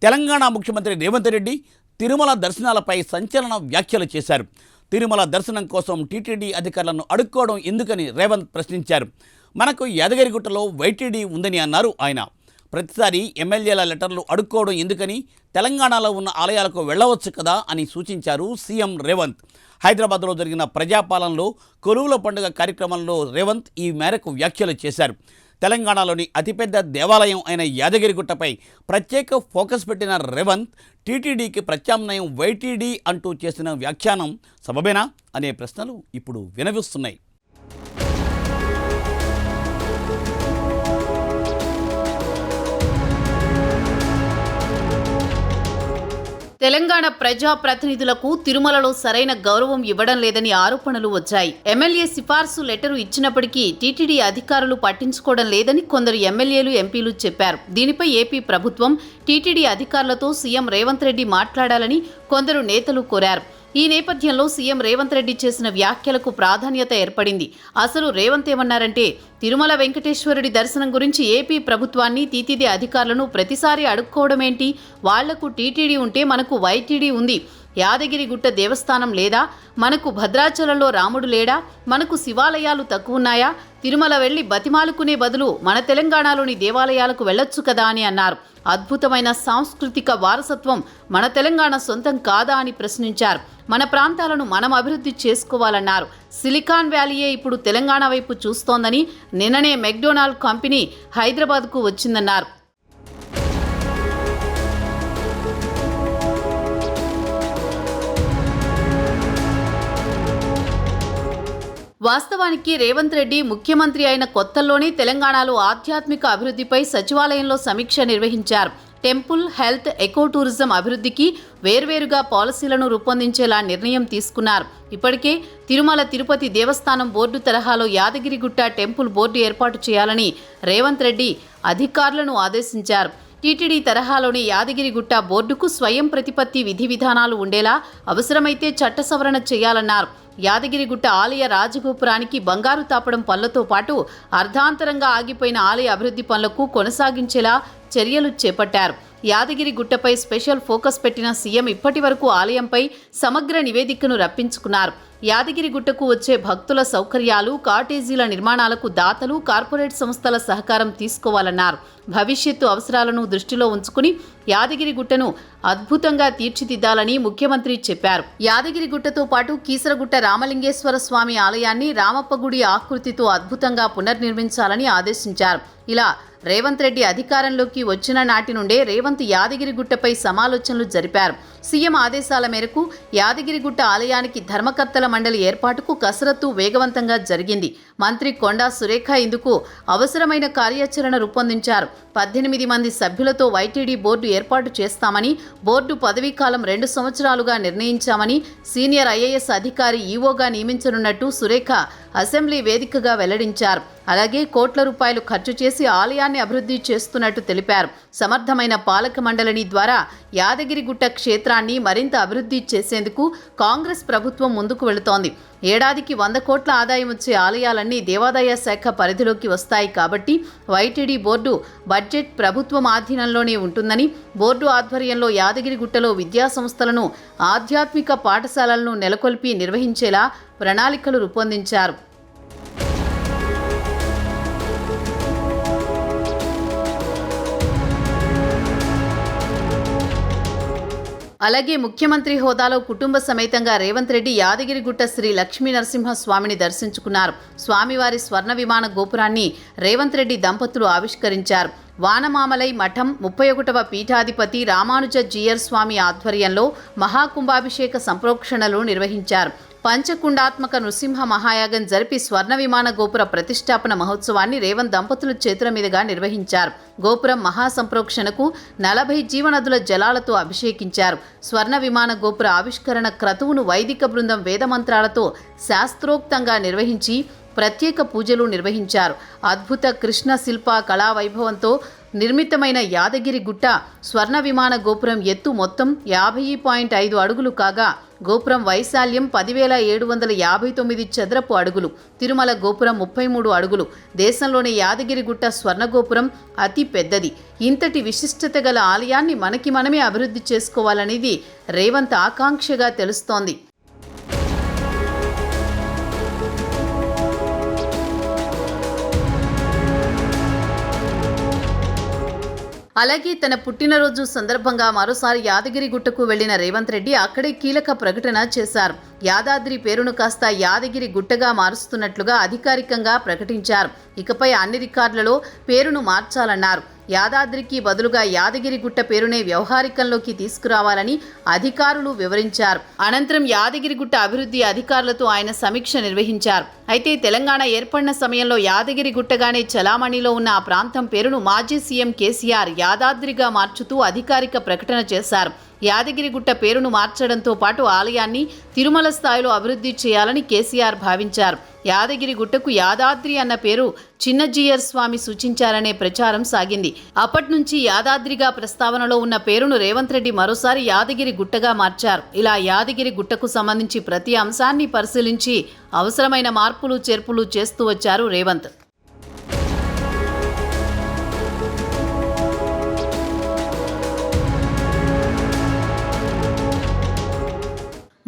తెలంగాణ ముఖ్యమంత్రి రేవంత్ రెడ్డి తిరుమల దర్శనాలపై సంచలన వ్యాఖ్యలు చేశారు. తిరుమల దర్శనం కోసం టీటీడీ అధికారులను అడుక్కోవడం ఎందుకని రేవంత్ ప్రశ్నించారు. మనకు యాదగిరిగుట్టలో వైటీడీ ఉందని అన్నారు ఆయన. ప్రతిసారి ఎమ్మెల్యేల లెటర్లు అడుక్కోవడం ఎందుకని, తెలంగాణలో ఉన్న ఆలయాలకు వెళ్ళవచ్చు కదా అని సూచించారు సీఎం రేవంత్. హైదరాబాద్లో జరిగిన ప్రజాపాలనలో కొలువుల పండుగ కార్యక్రమంలో రేవంత్ ఈ మేరకు వ్యాఖ్యలు చేశారు. తెలంగాణలోని అతిపెద్ద దేవాలయం అయిన యాదగిరిగుట్టపై ప్రత్యేక ఫోకస్ పెట్టిన రేవంత్ టీటీడీకి ప్రత్యామ్నాయం వైటీడీ అంటూ చేసిన వ్యాఖ్యానం సబబేనా అనే ప్రశ్నలు ఇప్పుడు వినవిస్తున్నాయి. తెలంగాణ ప్రజాప్రతినిధులకు తిరుమలలో సరైన గౌరవం ఇవ్వడం లేదని ఆరోపణలు వచ్చాయి. ఎమ్మెల్యే సిఫార్సు లెటరు ఇచ్చినప్పటికీ టీటీడీ అధికారులు పట్టించుకోవడం లేదని కొందరు ఎమ్మెల్యేలు, ఎంపీలు చెప్పారు. దీనిపై ఏపీ ప్రభుత్వం టీటీడీ అధికారులతో సీఎం రేవంత్ రెడ్డి మాట్లాడాలని కొందరు నేతలు కోరారు. ఈ నేపథ్యంలో సీఎం రేవంత్ రెడ్డి చేసిన వ్యాఖ్యలకు ప్రాధాన్యత ఏర్పడింది. అసలు రేవంత్ ఏమన్నారంటే, తిరుమల వెంకటేశ్వరుడి దర్శనం గురించి ఏపీ ప్రభుత్వాన్ని, టీటీడీ అధికారులను ప్రతిసారి అడుక్కోవడమేంటి? వాళ్లకు టీటీడీ ఉంటే మనకు వైటీడీ ఉంది. యాదగిరిగుట్ట దేవస్థానం లేదా? మనకు భద్రాచలంలో రాముడు లేడా? మనకు శివాలయాలు తక్కువున్నాయా? తిరుమల వెళ్లి బతిమాలుకునే బదులు మన తెలంగాణలోని దేవాలయాలకు వెళ్లొచ్చు కదా అని అన్నారు. అద్భుతమైన సాంస్కృతిక వారసత్వం మన తెలంగాణ సొంతం కాదా అని ప్రశ్నించారు. మన ప్రాంతాలను మనం అభివృద్ధి చేసుకోవాలన్నారు. సిలికాన్ వ్యాలీయే ఇప్పుడు తెలంగాణ వైపు చూస్తోందని, నిన్ననే మెక్డొనాల్డ్ కంపెనీ హైదరాబాద్కు వచ్చిందన్నారు. వాస్తవానికి రేవంత్ రెడ్డి ముఖ్యమంత్రి అయిన కొత్తల్లోనే తెలంగాణలో ఆధ్యాత్మిక అభివృద్ధిపై సచివాలయంలో సమీక్ష నిర్వహించారు. టెంపుల్, హెల్త్, ఎకో టూరిజం అభివృద్ధికి వేర్వేరుగా పాలసీలను రూపొందించేలా నిర్ణయం తీసుకున్నారు. ఇప్పటికే తిరుమల తిరుపతి దేవస్థానం బోర్డు తరహాలో యాదగిరిగుట్ట టెంపుల్ బోర్డు ఏర్పాటు చేయాలని రేవంత్ రెడ్డి అధికారులను ఆదేశించారు. టీటీడీ తరహాలోని యాదగిరిగుట్ట బోర్డుకు స్వయం ప్రతిపత్తి విధి విధానాలు ఉండేలా అవసరమైతే చట్ట సవరణ చేయాలన్నారు. యాదగిరిగుట్ట ఆలయ రాజగోపురానికి బంగారు తాపడం పనులతో పాటు అర్ధాంతరంగా ఆగిపోయిన ఆలయ అభివృద్ధి పనులకు కొనసాగించేలా చర్యలు చేపట్టారు. యాదగిరిగుట్టపై స్పెషల్ ఫోకస్ పెట్టిన సీఎం ఇప్పటి వరకు ఆలయంపై సమగ్ర నివేదికను రప్పించుకున్నారు. యాదగిరిగుట్టకు వచ్చే భక్తుల సౌకర్యాలు, కాటేజీల నిర్మాణాలకు దాతలు, కార్పొరేట్ సంస్థల సహకారం తీసుకోవాలన్నారు. భవిష్యత్తు అవసరాలను దృష్టిలో ఉంచుకుని యాదగిరిగుట్టను అద్భుతంగా తీర్చిదిద్దాలని ముఖ్యమంత్రి చెప్పారు. యాదగిరిగుట్టతో పాటు కీసరగుట్ట రామలింగేశ్వర స్వామి ఆలయాన్ని రామప్పగుడి ఆకృతితో అద్భుతంగా పునర్నిర్మించాలని ఆదేశించారు. ఇలా రేవంత్ రెడ్డి అధికారంలోకి వచ్చిన నాటి నుండే రేవంత్ యాదగిరిగుట్టపై సమాలోచనలు జరిపారు. సీఎం ఆదేశాల మేరకు యాదగిరిగుట్ట ఆలయానికి ధర్మకర్తల మండలి ఏర్పాటుకు కసరత్తు వేగవంతంగా జరిగింది. మంత్రి కొండా సురేఖ ఇందుకు అవసరమైన కార్యాచరణ రూపొందించారు. 18 మంది సభ్యులతో వైటీడీ బోర్డు ఏర్పాటు చేస్తామని, బోర్డు పదవీకాలం 2 సంవత్సరాలుగా నిర్ణయించామని, సీనియర్ ఐఏఎస్ అధికారి ఈవోగా నియమించనున్నట్టు సురేఖ అసెంబ్లీ వేదికగా వెల్లడించారు. అలాగే కోట్ల రూపాయలు ఖర్చు చేసి ఆలయాన్ని అభివృద్ధి చేస్తున్నట్టు తెలిపారు. సమర్థమైన పాలక మండలిని ద్వారా యాదగిరిగుట్ట క్షేత్రాన్ని మరింత అభివృద్ధి చేసేందుకు కాంగ్రెస్ ప్రభుత్వం ముందుకు వెళుతోంది. ఏడాదికి 100 కోట్ల ఆదాయం వచ్చే ఆలయాలన్నీ దేవాదాయ శాఖ పరిధిలోకి వస్తాయి కాబట్టి వైటీడీ బోర్డు బడ్జెట్ ప్రభుత్వం ఆధీనంలోనే ఉంటుందని, బోర్డు ఆధ్వర్యంలో యాదగిరిగుట్టలో విద్యా సంస్థలను, ఆధ్యాత్మిక పాఠశాలలను నెలకొల్పి నిర్వహించేలా ప్రణాళికలు రూపొందించారు. అలాగే ముఖ్యమంత్రి హోదాలో కుటుంబ సమేతంగా రేవంత్ రెడ్డి యాదగిరిగుట్ట శ్రీ లక్ష్మీ నరసింహ స్వామిని దర్శించుకున్నారు. స్వామివారి స్వర్ణ విమాన గోపురాన్ని రేవంత్ రెడ్డి దంపతులు ఆవిష్కరించారు. వానమామలై మఠం 31వ పీఠాధిపతి రామానుజ జీయర్ స్వామి ఆధ్వర్యంలో మహాకుంభాభిషేక సంప్రోక్షణలు నిర్వహించారు. పంచకుండాత్మక నృసింహ మహాయాగం జరిపి స్వర్ణ విమాన గోపుర ప్రతిష్టాపన మహోత్సవాన్ని రేవంత్ దంపతుల చేతుల మీదుగా నిర్వహించారు. గోపురం మహాసంప్రోక్షణకు 40 జీవనదుల జలాలతో అభిషేకించారు. స్వర్ణ విమాన గోపుర ఆవిష్కరణ క్రతువును వైదిక బృందం వేదమంత్రాలతో శాస్త్రోక్తంగా నిర్వహించి ప్రత్యేక పూజలు నిర్వహించారు. అద్భుత కృష్ణ శిల్ప కళా వైభవంతో నిర్మితమైన యాదగిరిగుట్ట స్వర్ణ విమాన గోపురం ఎత్తు మొత్తం 50.5 అడుగులు కాగా గోపురం వైశాల్యం 10,759 చదరపు అడుగులు. తిరుమల గోపురం 33 అడుగులు. దేశంలోని యాదగిరిగుట్ట స్వర్ణ గోపురం అతి పెద్దది. ఇంతటి విశిష్టత గల ఆలయాన్ని మనకి మనమే అభివృద్ధి చేసుకోవాలనేది రేవంత్ ఆకాంక్షగా తెలుస్తోంది. అలాగే తన పుట్టినరోజు సందర్భంగా మరోసారి యాదగిరిగుట్టకు వెళ్లిన రేవంత్ రెడ్డి అక్కడే కీలక ప్రకటన చేశారు. యాదాద్రి పేరును కాస్త యాదగిరి గుట్టగా మారుస్తున్నట్లుగా అధికారికంగా ప్రకటించారు. ఇకపై అన్ని రికార్డులలో పేరును మార్చాలన్నారు. యాదాద్రికి బదులుగా యాదగిరిగుట్ట పేరునే వ్యవహారికంలోకి తీసుకురావాలని అధికారులు వివరించారు. అనంతరం యాదగిరిగుట్ట అభివృద్ధి అధికారులతో ఆయన సమీక్ష నిర్వహించారు. అయితే తెలంగాణ ఏర్పడిన సమయంలో యాదగిరిగుట్టగానే చలామణిలో ఉన్న ఆ ప్రాంతం పేరును మాజీ సీఎం కేసీఆర్ యాదాద్రిగా మార్చుతూ అధికారిక ప్రకటన చేశారు. యాదగిరిగుట్ట పేరును మార్చడంతో పాటు ఆలయాన్ని తిరుమల స్థాయిలో అభివృద్ధి చేయాలని కేసీఆర్ భావించారు. యాదగిరిగుట్టకు యాదాద్రి అన్న పేరు చిన్నజీయర్ స్వామి సూచించారనే ప్రచారం సాగింది. అప్పటి నుంచి యాదాద్రిగా ప్రస్తావనలో ఉన్న పేరును రేవంత్ రెడ్డి మరోసారి యాదగిరి గుట్టగా మార్చారు. ఇలా యాదగిరి గుట్టకు సంబంధించి ప్రతి అంశాన్ని పరిశీలించి అవసరమైన మార్పులు చేర్పులు చేస్తూ వచ్చారు రేవంత్.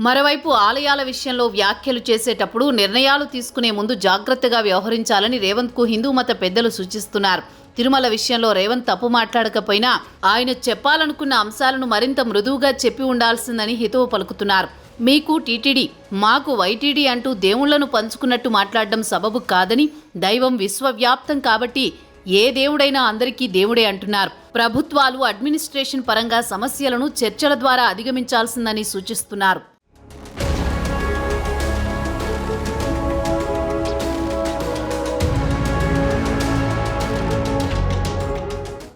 మరోవైపు ఆలయాల విషయంలో వ్యాఖ్యలు చేసేటప్పుడు నిర్ణయాలు తీసుకునే ముందు జాగ్రత్తగా వ్యవహరించాలని రేవంత్కు హిందూ మత పెద్దలు సూచిస్తున్నారు. తిరుమల విషయంలో రేవంత్ తప్పు మాట్లాడకపోయినా ఆయన చెప్పాలనుకున్న అంశాలను మరింత మృదువుగా చెప్పి ఉండాల్సిందని హితవు పలుకుతున్నారు. మీకు టీటీడీ, మాకు వైటీడీ అంటూ దేవుళ్లను పంచుకున్నట్టు మాట్లాడడం సబబు కాదని, దైవం విశ్వవ్యాప్తం కాబట్టి ఏ దేవుడైనా అందరికీ దేవుడే అంటున్నారు. ప్రభుత్వాలు అడ్మినిస్ట్రేషన్ పరంగా సమస్యలను చర్చల ద్వారా అధిగమించాల్సిందని సూచిస్తున్నారు.